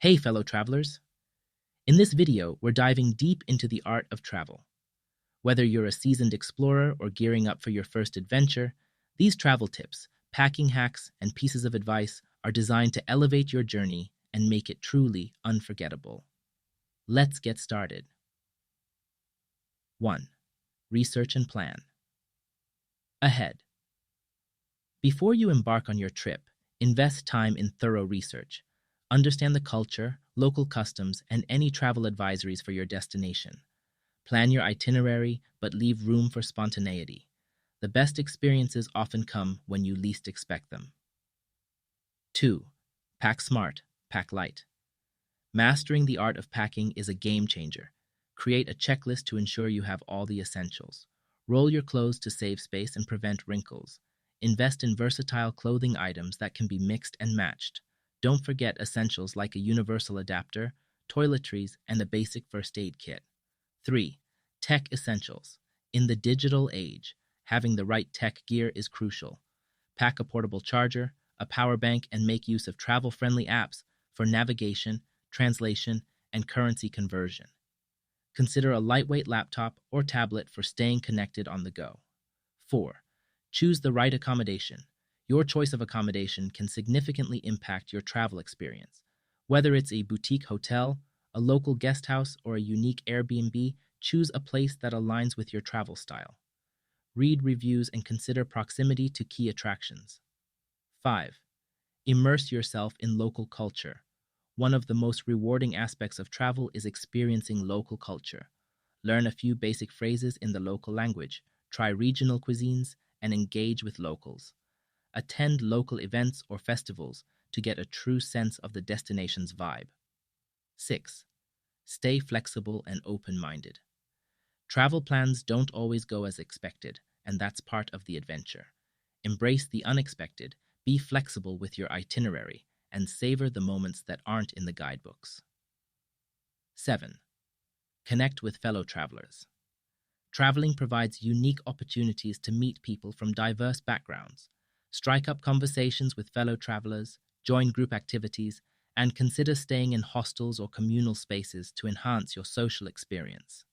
Hey, fellow travelers! In this video, we're diving deep into the art of travel. Whether you're a seasoned explorer or gearing up for your first adventure, these travel tips, packing hacks, and pieces of advice are designed to elevate your journey and make it truly unforgettable. Let's get started. 1. Research and plan. Ahead. Before you embark on your trip, invest time in thorough research. Understand the culture, local customs, and any travel advisories for your destination. Plan your itinerary, but leave room for spontaneity. The best experiences often come when you least expect them. 2. Pack smart, pack light. Mastering the art of packing is a game changer. Create a checklist to ensure you have all the essentials. Roll your clothes to save space and prevent wrinkles. Invest in versatile clothing items that can be mixed and matched. Don't forget essentials like a universal adapter, toiletries, and a basic first aid kit. 3. Tech essentials. In the digital age, having the right tech gear is crucial. Pack a portable charger, a power bank, and make use of travel-friendly apps for navigation, translation, and currency conversion. Consider a lightweight laptop or tablet for staying connected on the go. 4. Choose the right accommodation. Your choice of accommodation can significantly impact your travel experience. Whether it's a boutique hotel, a local guest house, or a unique Airbnb, choose a place that aligns with your travel style. Read reviews and consider proximity to key attractions. 5. Immerse yourself in local culture. One of the most rewarding aspects of travel is experiencing local culture. Learn a few basic phrases in the local language, try regional cuisines, and engage with locals. Attend local events or festivals to get a true sense of the destination's vibe. 6. Stay flexible and open-minded. Travel plans don't always go as expected, and that's part of the adventure. Embrace the unexpected, be flexible with your itinerary, and savor the moments that aren't in the guidebooks. 7. Connect with fellow travelers. Traveling provides unique opportunities to meet people from diverse backgrounds. Strike up conversations with fellow travelers, join group activities, and consider staying in hostels or communal spaces to enhance your social experience.